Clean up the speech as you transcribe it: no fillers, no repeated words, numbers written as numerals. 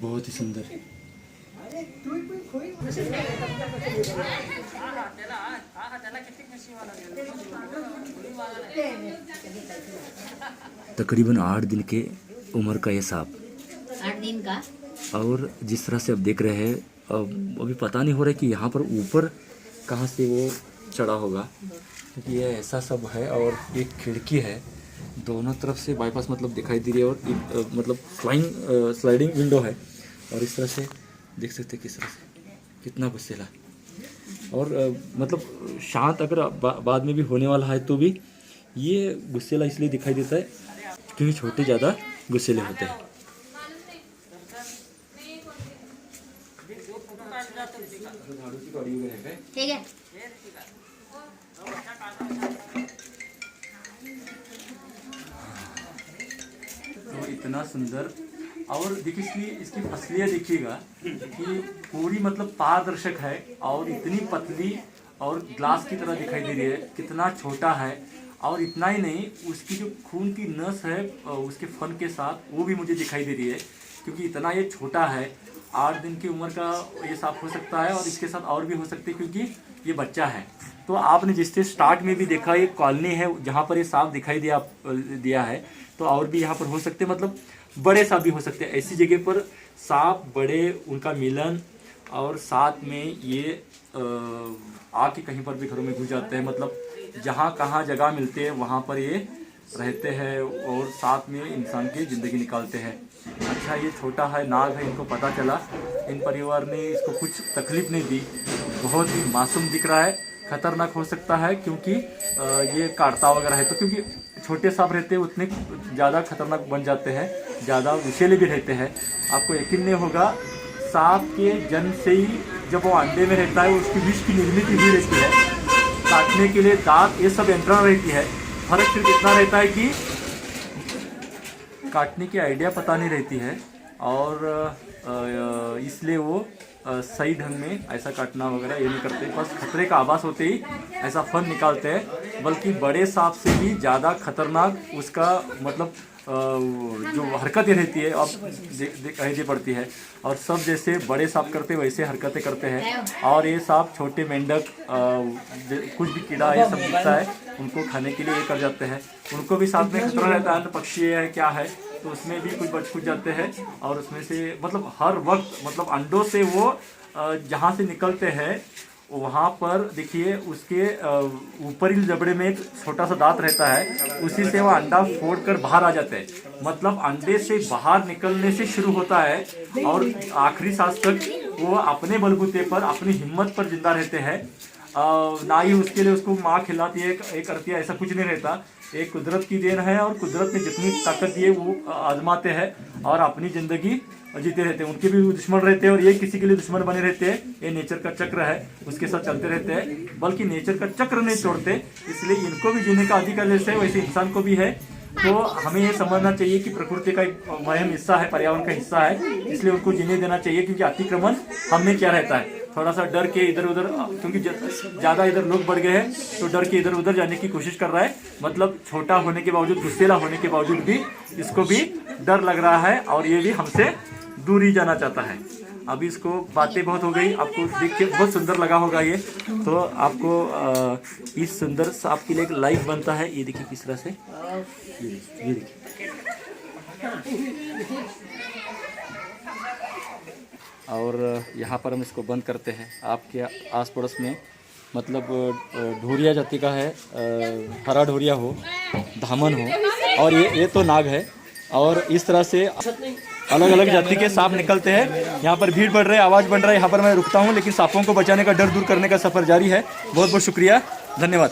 बहुत ही सुंदर। तकरीबन 8 दिन के उम्र का ये सांप, 8 दिन का। और जिस तरह से आप देख रहे हैं, अभी पता नहीं हो रहा है कि यहाँ पर ऊपर कहाँ से वो चढ़ा होगा, क्योंकि ये ऐसा सब है। और एक खिड़की है, दोनों तरफ से बाईपास मतलब दिखाई दे रही है, और एक मतलब स्लाइडिंग विंडो है। और इस तरह से देख सकते हैं किस तरह से कितना गुस्सेला, और मतलब शांत अगर बाद में भी होने वाला है तो भी ये गुस्सेला इसलिए दिखाई देता है क्योंकि छोटे ज़्यादा गुस्सेले होते हैं। ठीक है। तो इतना सुंदर, और देखिए इसकी फसलियाँ देखिएगा कि पूरी मतलब पारदर्शक है, और इतनी पतली और ग्लास की तरह दिखाई दे रही है, कितना छोटा है। और इतना ही नहीं, उसकी जो खून की नस है उसके फन के साथ वो भी मुझे दिखाई दे रही है, क्योंकि इतना ये छोटा है। 8 दिन की उम्र का ये सांप हो सकता है, और इसके साथ और भी हो सकते हैं क्योंकि ये बच्चा है। तो आपने जिससे स्टार्ट में भी देखा, ये कॉलोनी है जहाँ पर ये सांप दिखाई दिया है, तो और भी यहाँ पर हो सकते हैं, मतलब बड़े सांप भी हो सकते हैं। ऐसी जगह पर सांप बड़े, उनका मिलन, और साथ में ये आके कहीं पर भी घरों में घुस जाते हैं, मतलब जहाँ कहाँ जगह मिलते हैं वहाँ पर ये रहते हैं, और साथ में इंसान की ज़िंदगी निकालते हैं। अच्छा, ये छोटा है, नाग है, इनको पता चला, इन परिवार ने इसको कुछ तकलीफ नहीं दी। बहुत ही मासूम दिख रहा है, खतरनाक हो सकता है क्योंकि ये काटता वगैरह है, तो क्योंकि छोटे सांप रहते हैं उतने ज़्यादा खतरनाक बन जाते हैं, ज़्यादा विषैले भी रहते हैं। आपको यकीन नहीं होगा, सांप के जन्म से ही जब वो अंडे में रहता है उसकी विष की निर्मित हुई रहती है, काटने के लिए दांत ये सब यंत्रणा रहती है। फर्क सिर्फ इतना रहता है कि काटने की आइडिया पता नहीं रहती है, और इसलिए वो सही ढंग में ऐसा काटना वगैरह ये नहीं करते, बस खतरे का आभास होते ही ऐसा फन निकालते हैं। बल्कि बड़े सांप से भी ज़्यादा खतरनाक उसका मतलब जो हरकतें रहती है अब कहनी पड़ती है, और सब जैसे बड़े सांप करते वैसे हरकतें करते हैं। और ये सांप छोटे मेंढक कुछ भी कीड़ा ये सब दिखता है उनको खाने के लिए ये कर जाते हैं, उनको भी साथ में खतरा रहता है। तो पक्षी है क्या है, तो उसमें भी कुछ बच कुछ जाते हैं, और उसमें से मतलब हर वक्त मतलब अंडों से वो जहाँ से निकलते हैं वहाँ पर देखिए उसके ऊपरी जबड़े में एक छोटा सा दांत रहता है, उसी से वो अंडा फोड़कर बाहर आ जाते हैं। मतलब अंडे से बाहर निकलने से शुरू होता है, और आखिरी सांस तक वो अपने बलबूते पर, अपनी हिम्मत पर जिंदा रहते हैं। ना ही उसके लिए उसको माँ खिलाती है, एक करती है, ऐसा कुछ नहीं रहता। एक कुदरत की देन है, और कुदरत ने जितनी ताकत दी है वो आजमाते हैं और अपनी ज़िंदगी जीते रहते हैं। उनके भी दुश्मन रहते हैं, और ये किसी के लिए दुश्मन बने रहते हैं। ये नेचर का चक्र है, उसके साथ चलते रहते हैं, बल्कि नेचर का चक्र नहीं छोड़ते। इसलिए इनको भी जीने का अधिकार जैसे है वैसे इंसान को भी है। तो हमें ये समझना चाहिए कि प्रकृति का एक अहम हिस्सा है, पर्यावरण का हिस्सा है, इसलिए उनको जीने देना चाहिए। क्योंकि अतिक्रमण हमें क्या रहता है, थोड़ा सा डर के इधर उधर, क्योंकि ज़्यादा इधर लोग बढ़ गए हैं तो डर के इधर उधर जाने की कोशिश कर रहा है। मतलब छोटा होने के बावजूद, गुस्सेला होने के बावजूद भी इसको भी डर लग रहा है, और ये भी हमसे दूर ही जाना चाहता है। अभी इसको बातें बहुत हो गई, आपको देख के बहुत सुंदर लगा होगा ये। तो आपको इस सुंदर सांप के लिए एक लाइफ बनता है। ये देखिए किस तरह से, ये देखिए। और यहाँ पर हम इसको बंद करते हैं। आपके आस पड़ोस में मतलब ढोरिया जाति का है, हरा ढोरिया हो, धामन हो, और ये तो नाग है। और इस तरह से अलग अलग जाति के सांप निकलते हैं। यहाँ पर भीड़ बढ़ रही है, आवाज़ बढ़ रहा है, यहाँ पर मैं रुकता हूँ, लेकिन सांपों को बचाने का डर दूर करने का सफ़र जारी है। बहुत बहुत शुक्रिया, धन्यवाद।